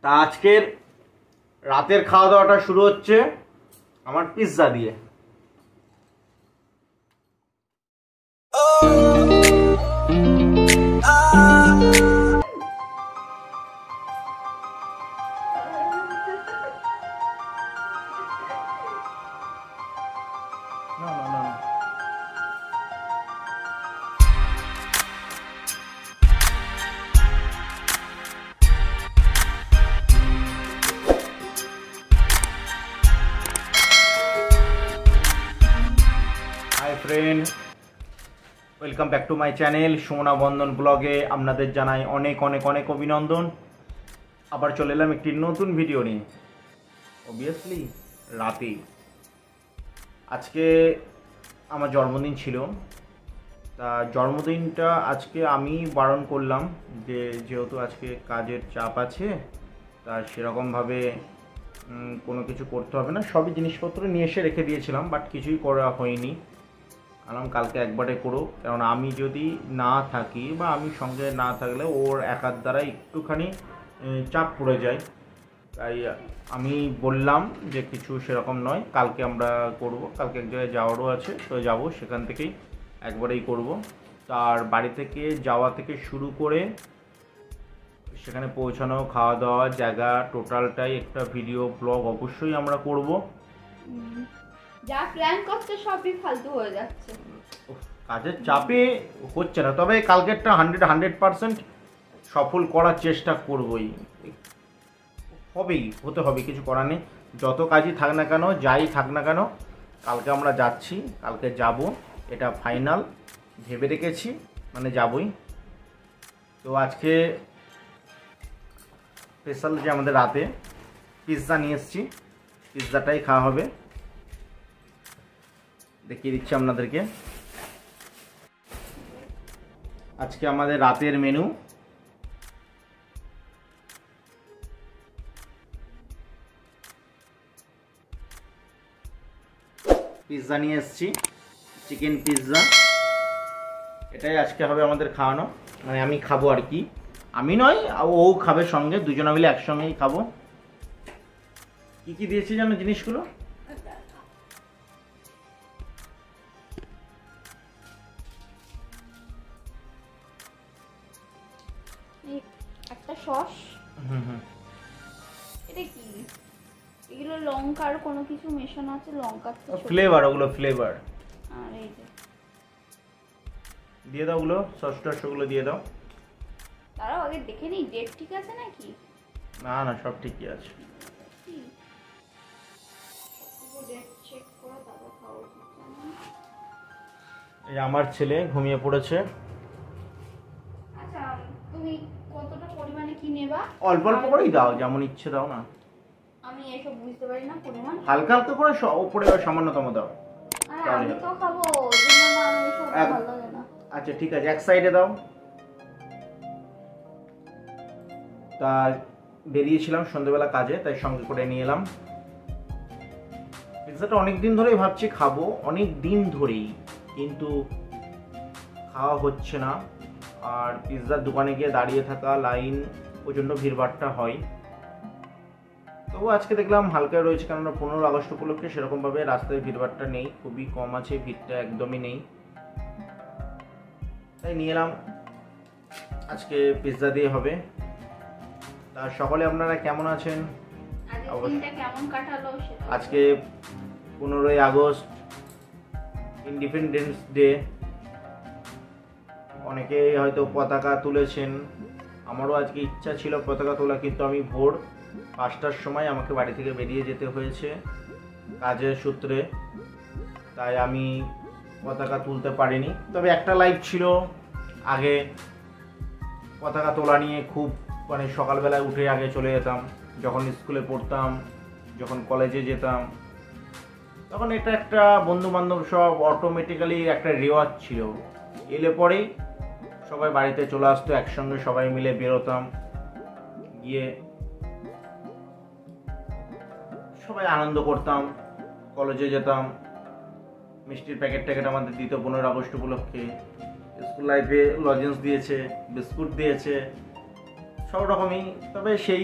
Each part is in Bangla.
তা আজকের রাতের খাওয়া দাওয়াটা শুরু হচ্ছে আমার পিৎজা দিয়ে। Friend, welcome back to my channel সোনা বন্ধন ব্লগে আপনাদের জানাই অনেক অনেক অনেক অভিনন্দন। আবার চলে এলাম একটি নতুন ভিডিও নিয়ে, অবভিয়াসলি রাতে। আজকে আমার জন্মদিন ছিল, তা জন্মদিনটা আজকে আমি বারণ করলাম যে যেহেতু আজকে কাজের চাপ আছে, তা সেরকমভাবে কোনো কিছু করতে হবে না। সবই জিনিসপত্র নিয়ে এসে রেখে দিয়েছিলাম, বাট কিছুই করা হয়নি। আলাম কালকে একবারে করো, কারণ আমি যদি না থাকি বা আমি সঙ্গে না থাকলে ওর একার দ্বারা একটুখানি চাপ পড়ে যায়। তাই আমি বললাম যে কিছু সেরকম নয়, কালকে আমরা করব। কালকে এক জায়গায় যাওয়ারও আছে, তো যাব, সেখান থেকেই একবারেই করব। তার বাড়ি থেকে যাওয়া থেকে শুরু করে সেখানে পৌঁছানো, খাওয়া দাওয়া, জায়গা, টোটালটাই একটা ভিডিও ব্লগ অবশ্যই আমরা করব। যা প্ল্যান করতে সবই ফালতু হয়ে যাচ্ছে, কাজের চাপে হচ্ছে না। তবে কালকেরটা 100% সফল করার চেষ্টা করবই, হতে হবে, কিছু করার নেই। যত কাজই থাক না কেন, যাই থাক না কেন, কালকে আমরা যাচ্ছি, কালকে যাব, এটা ফাইনাল ভেবে রেখেছি, মানে যাবই। তো আজকে স্পেশাল যে আমাদের রাতে পিৎজা নিয়ে এসেছি, পিৎজাটাই খাওয়া হবে। দেখিয়ে দিচ্ছি আপনাদেরকে আজকে আমাদের রাতের মেনু। পিৎজা নিয়ে এসেছি, চিকেন পিৎজা। এটাই আজকে হবে আমাদের খাওয়ানো, মানে আমি খাবো আর কি, আমি নয়, ও খাবে সঙ্গে, দুজনে মিলে একসঙ্গেই খাবো। কি কি দিয়েছি জানো জিনিসগুলো? একটা সস, এটা কি, এগুলো লঙ্কার কোনো কিছু মেশানো আছে, লঙ্কার ফ্লেভার, ওগুলো ফ্লেভার। আর এই যে দিয়ে দাও ওগুলো, সস টস ওগুলো দিয়ে দাও। তারাও আগে দেখে নিই ডেট ঠিক আছে নাকি। না না, সব ঠিকই আছে। এই আমার ছেলে ঘুমিয়ে পড়েছে। আচ্ছা, তুমি কতটা পরিমাণে কি নেবা? অল্প অল্প করেই দাও, যেমন ইচ্ছে দাও না। আমি এসব বুঝতে পারি না পরিমাণ। হালকা হালকা করে উপরে সামান্যতম দাও। আমি তো খাবো, জন্য আমি এসব ভালো লাগে না। আচ্ছা ঠিক আছে, এক সাইডে দাও। তা বেরিয়েছিলাম সন্ধ্যেবেলা কাজে, তাই সঙ্গে করে নিয়ে এলাম। পিৎজাটা অনেক দিন ধরেই ভাবছি খাবো, অনেক দিন ধরেই, কিন্তু খাওয়া হচ্ছে না। আর পিৎজার দোকানে গিয়ে দাঁড়িয়ে থাকা, লাইন, প্রচণ্ড ভিড়ভাড়টা হয়। তবু আজকে দেখলাম হালকা রয়েছে, কেননা 15 আগস্ট উপলক্ষে সেরকমভাবে রাস্তায় ভিড়ভাড়টা নেই, খুবই কম আছে, ভিড়টা একদমই নেই। তাই নিয়ে এলাম, আজকে পিৎজা দিয়ে হবে। তা সকলে আপনারা কেমন আছেন? আজকে 15ই আগস্ট, ইন্ডিপেন্ডেন্স ডে। অনেকে হয়তো পতাকা তুলেছেন, আমারও আজকে ইচ্ছা ছিল পতাকা তোলা, কিন্তু আমি ভোর 5টার সময় আমাকে বাড়ি থেকে বেরিয়ে যেতে হয়েছে কাজের সূত্রে, তাই আমি পতাকা তুলতে পারিনি। তবে একটা লাইভ ছিল আগে, পতাকা তোলা নিয়ে খুব, মানে সকালবেলায় উঠে আগে চলে যেতাম, যখন স্কুলে পড়তাম, যখন কলেজে যেতাম, তখন এটা একটা বন্ধু বান্ধব সব অটোমেটিক্যালি একটা রেওয়াজ ছিল। এলে পরেই সবাই বাড়িতে চলে আসতো, একসঙ্গে সবাই মিলে বেরোতাম, গিয়ে সবাই আনন্দ করতাম, কলেজে যেতাম, মিষ্টির প্যাকেট ট্যাকেট আমাদের দিত 15 আগস্ট উপলক্ষে। স্কুল লাইফে লজেন্স দিয়েছে, বিস্কুট দিয়েছে, সব রকমই। তবে সেই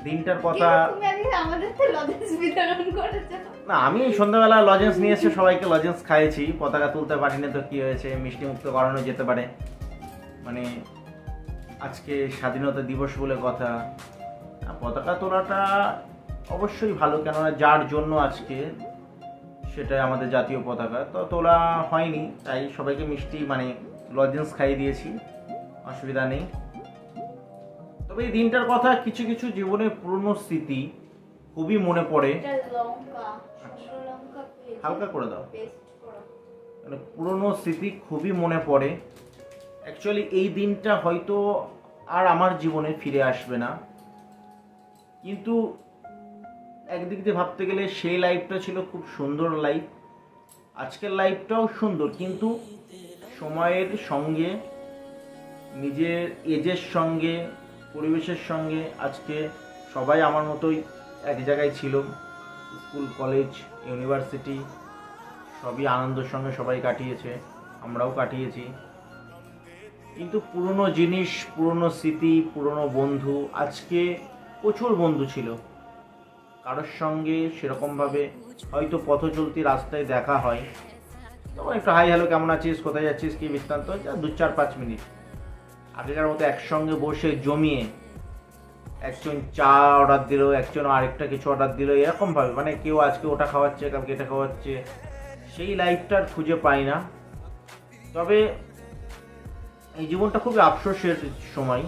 দিনটার কথা তুমি আজকে আমাদের তো লজেন্স বিতরণ করেছো। না, আমি সন্ধ্যাবেলা লজেন্স নিয়ে এসে সবাইকে লজেন্স খাইয়েছি। পতাকা তুলতে পারিনি তো কি হয়েছে, মিষ্টি মুক্ত করানো যেতে পারে। মানে আজকে স্বাধীনতা দিবস বলে কথা, পতাকা তোলাটা অবশ্যই ভালো, কেননা যার জন্য আজকে সেটা আমাদের জাতীয় পতাকা তো তোলা হয়নি, তাই সবাইকে মিষ্টি মানে লজেন্স খাইয়ে দিয়েছি, অসুবিধা নেই। তবে এই দিনটার কথা কিছু কিছু জীবনের পুরনো স্মৃতি খুবই মনে পড়ে। হালকা করে দাও, মানে পুরনো স্মৃতি খুবই মনে পড়ে। অ্যাকচুয়ালি এই দিনটা হয়তো আর আমার জীবনে ফিরে আসবে না, কিন্তু একদিক দিয়ে ভাবতে গেলে সেই লাইফটা ছিল খুব সুন্দর লাইফ। আজকের লাইফটাও সুন্দর, কিন্তু সময়ের সঙ্গে, নিজের এজের সঙ্গে, পরিবেশের সঙ্গে আজকে সবাই আমার মতোই এক জায়গায় ছিল। স্কুল, কলেজ, ইউনিভার্সিটি সবই আনন্দের সঙ্গে সবাই কাটিয়েছে, আমরাও কাটিয়েছি। কিন্তু পুরনো জিনিস, পুরনো স্মৃতি, পুরনো বন্ধু, আজকে প্রচুর বন্ধু ছিল, কারোর সঙ্গে সেরকমভাবে হয়তো পথ চলতি রাস্তায় দেখা হয়, তখন একটু হাই হ্যালো, কেমন আছিস, কোথায় যাচ্ছিস, কি বৃত্তান্ত, 2-4-5 মিনিট। আগেকার মতো একসঙ্গে বসে জমিয়ে একজন চা অর্ডার দিল, একজন আরেকটা কিছু অর্ডার দিল, এরকমভাবে মানে কেউ আজকে ওটা খাওয়াচ্ছে, কালকে এটা খাওয়াচ্ছে, সেই লাইফটার খুঁজে পাই না। তবে এই জীবনটা খুবই আফসোসের সময়।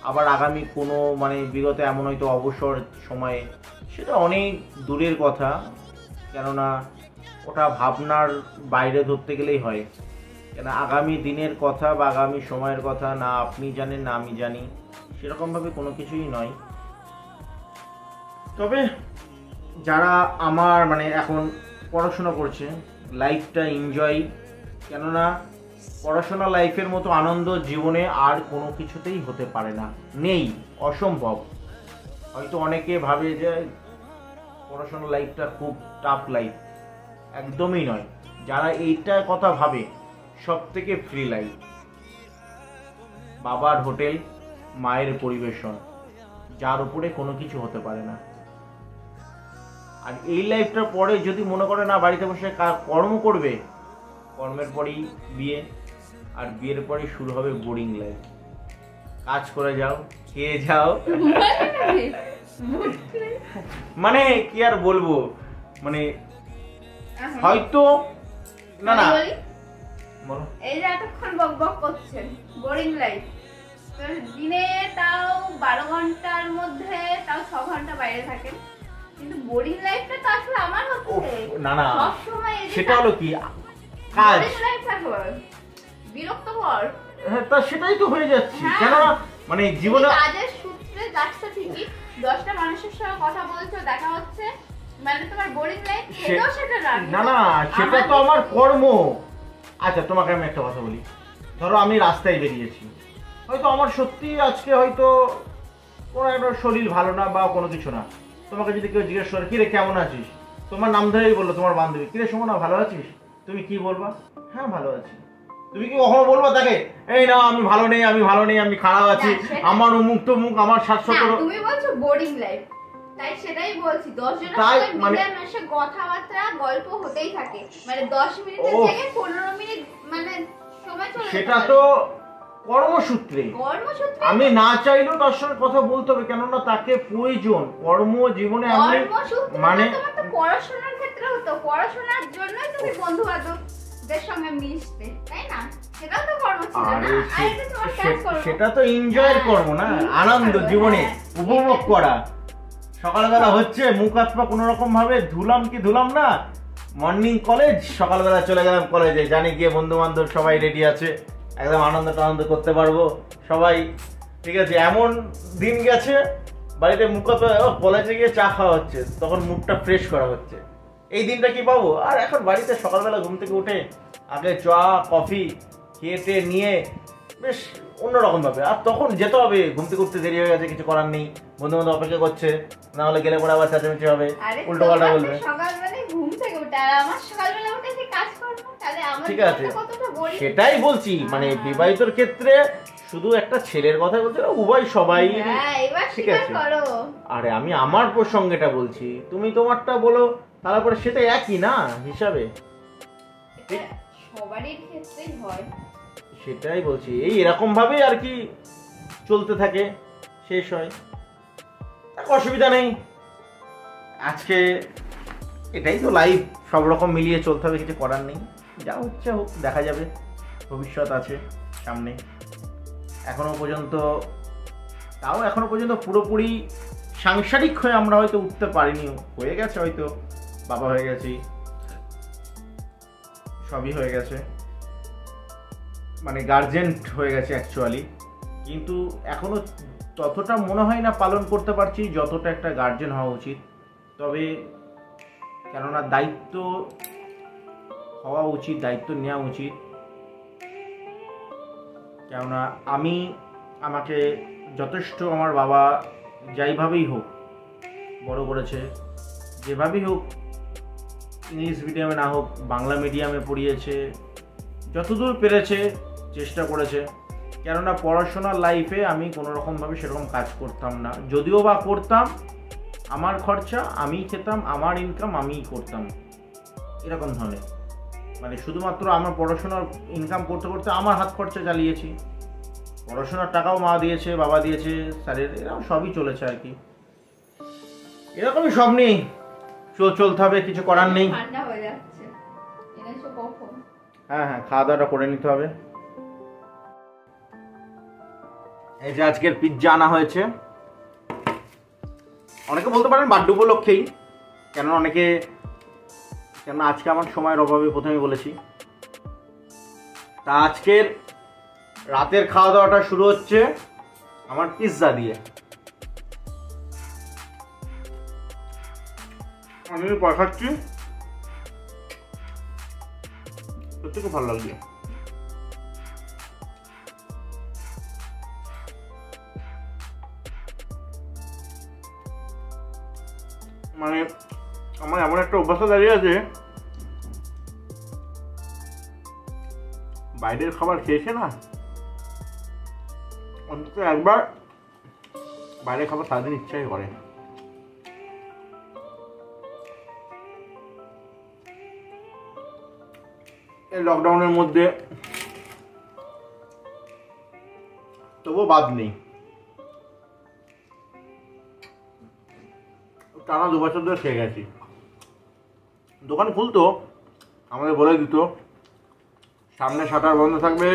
আবার আগামী কোনো মানে বিগত এমন হয়তো অবসর সময়ে, সেটা অনেক দূরের কথা, কেননা ওটা ভাবনার বাইরে ধরতে গেলেই হয়। কেন আগামী দিনের কথা বা আগামী সময়ের কথা না আপনি জানেন না আমি জানি, সেরকমভাবে কোনো কিছুই নয়। তবে যারা আমার মানে এখন পড়াশোনা করছে, লাইফটা এনজয়, কেননা পড়াশোনা লাইফের মতো আনন্দ জীবনে আর কোনো কিছুতেই হতে পারে না, নেই, অসম্ভব। হয়তো অনেকে ভাবে যে পড়াশোনা লাইফটা খুব টাফ লাইফ, একদমই নয়। যারা এইটা কথা ভাবে, সব থেকে ফ্রি লাইফ, বাবার হোটেল, মায়ের পরিবেশন, যার উপরে কোনো কিছু হতে পারে না। আর এই লাইফটার পরে যদি মনে করে না বাড়িতে বসে কর্ম করবে, কর্মের পরেই বিয়ে, আর বিয়ের পরে শুরু হবে বোরিং লাইফ। কাজ করে যাও, খেয়ে যাও, মানে কি আর বলবো, মানে হয়তো না না এই যে এতক্ষণ বক বক করছেন বোরিং লাইফ, দিনে তাও 12 ঘন্টার মধ্যে তাও 6 ঘন্টা বাইরে থাকেন, কিন্তু বোরিং লাইফটা তো আসলে আমার হচ্ছে না না, সব সময়। সেটা হলো কি কাজ, বোরিং লাইফ থাকবে বিরক্তকর, তা সেটাই তো হয়ে যাচ্ছে। কেননা মানে জীবনে কাজের সূত্রে যাচ্ছে ঠিকই, 10টা মানুষের সঙ্গে কথা বলছো, দেখা হচ্ছে, মানে তোমার বোরিং লাইফ সেটাও সেটা না না, সেটা তো আমার কর্ম। আচ্ছা তোমাকে আমি একটা কথা বলি, ধরো আমি রাস্তায় বেরিয়েছি, হয়তো আমার সত্যি আজকে হয়তো কোনো একটা শরীর ভালো না বা কোনো কিছু না, তোমাকে যদি কেউ জিজ্ঞেস করে কিরে কেমন আছিস, তোমার নাম ধরেই বললো তোমার বান্ধবী, কিরে সুমনা ভালো আছিস, তুমি কি বলবা? হ্যাঁ ভালো আছি। তুমি কি কখনো বলবো তাকে এই না আমি ভালো নেই, আমি ভালো নেই, আমি খারাপ আছি, আমার অমুক তমুক, আমার 700? তুমি বলছো বোরিং লাইফ, তাই সেটাই বলছি, 10 জনের সাথে মিলেমিশে কথাবার্তা গল্প হতেই থাকে, মানে 10 মিনিটের জায়গায় 15 মিনিট মানে সময় চলে, সেটা তো কর্মসূত্রে। আমি না চাইলেও তার সঙ্গে কথা বলতে হবে, কেননা তাকে প্রয়োজন কর্ম জীবনে। আমি মানে পড়াশোনার ক্ষেত্রে হতো, পড়াশোনার জন্যই তুমি বন্ধু বান্ধবদের সঙ্গে মিশতে, তাই না? সেটাও তো কর্ম ছিল না, আর এটা তোমার কাজ করো, সেটা তো এনজয়ের কর্ম না, আনন্দ জীবনে উপভোগ করা। সকালবেলা হচ্ছে মুখ হাত পা কোনো রকম ভাবে ধুলাম কি ধুলাম না, মর্নিং কলেজ, সকালবেলা চলে গেলাম কলেজে, জানি গিয়ে বন্ধু বান্ধব সবাই রেডি আছে, একদম আনন্দ করতে পারবো সবাই, ঠিক আছে। এমন দিন গেছে বাড়িতে মুখ কলেজে গিয়ে চা খাওয়া হচ্ছে, তখন মুখটা ফ্রেশ করা হচ্ছে, এই দিনটা কি পাবো? আর এখন বাড়িতে সকালবেলা ঘুম থেকে উঠে আগে চা কফি খেয়ে নিয়ে বেশ অন্যরকম ভাবে, আর তখন যেতে হবে, ঘুম থেকে উঠতে দেরি হয়ে গেছে, কিছু করার নেই, বন্ধু বান্ধব অপেক্ষা করছে, না হলে গেলে পরে আবার চেঁচামেচি হবে, উল্টো পাল্টা বলবে। সকালবেলা ঘুম থেকে উঠে আর আমার সকালবেলা উঠে যে কাজ করবো, তাহলে আমার ঠিক আছে, সেটাই বলছি, মানে বিবাহিতর ক্ষেত্রে শুধু একটা ছেলের কথা বলতে না, উভয় সবাই এবার ঠিক স্বীকার আছে। করো। আরে আমি আমার প্রসঙ্গেটা বলছি, তুমি তোমারটা বলো, তারপরে সেটা একই না হিসাবে। এটা সবারই ক্ষেত্রেই হয়। সেটাই বলছি, এই এরকম ভাবেই আর কি চলতে থাকে, শেষ হয়, অসুবিধা নেই। আজকে এটাই তো লাইফ, সব রকম মিলিয়ে চলতে হবে, কিছু করার নেই। যা হচ্ছে হোক, দেখা যাবে, ভবিষ্যৎ আছে সামনে। এখনো পর্যন্ত পুরোপুরি সাংসারিক হয়ে আমরা হয়তো উঠতে পারিনি। হয়ে গেছে, হয়তো বাবা হয়ে গেছি, সবই হয়ে গেছে, মানে গার্জেন হয়ে গেছে অ্যাকচুয়ালি, কিন্তু এখনো ততটা মনে হয় না পালন করতে পারছি যতটা একটা গার্জেন হওয়া উচিত। তবে কেননা দায়িত্ব হওয়া উচিত, দায়িত্ব নেওয়া উচিত। কেননা আমাকে যথেষ্ট আমার বাবা যাইভাবেই হোক বড় করেছে, যেভাবেই হোক, ইংলিশ মিডিয়ামে না হোক বাংলা মিডিয়ামে পড়িয়েছে, যতদূর পেরেছে চেষ্টা করেছে। কেননা পড়াশোনার লাইফে আমি কোনো রকমভাবে সেরকম কাজ করতাম না, যদিও বা করতাম আমার খরচা আমিই খেতাম, আমার ইনকাম আমিই করতাম, এরকম ধরনের, মানে শুধুমাত্র আমার পড়াশোনার ইনকাম করতে করতে আমার হাত খরচা চালিয়েছি। পড়াশোনার টাকাও মা দিয়েছে, বাবা দিয়েছে, স্যারের, এরকম সবই চলেছে আর কি। এরকমই সব নেই চলতে হবে, কিছু করার নেই। ঠান্ডা হয়ে যাচ্ছে, এনেছো কখন? হ্যাঁ, খাওয়া দাওয়াটা করে নিতে হবে। এই যে আজকের পিৎজা আনা হয়েছে, অনেকে বলতে পারেন বার্থডে উপলক্ষেই, কেন আজকে আমার সময়ের অভাবে প্রথমে বলেছি। তা আজকের রাতের খাওয়া দাওয়াটা শুরু হচ্ছে আমার পিৎজা দিয়ে। আমি পর খাচ্ছি, সত্যি খুব ভালো লাগছে। মানে আমার এমন একটা অভ্যাসে দাঁড়িয়ে আছে, বাইরের খাবার খেয়েছে না, অন্তত একবার বাইরের খাবার সারাদিন ইচ্ছাই করে। এই লকডাউনের মধ্যে তবুও বাদ নেই, টানা 2 বছর ধরে খেয়ে গেছি। দোকান খুলতো, আমাদের বলে দিত সামনে শাটার বন্ধ থাকবে।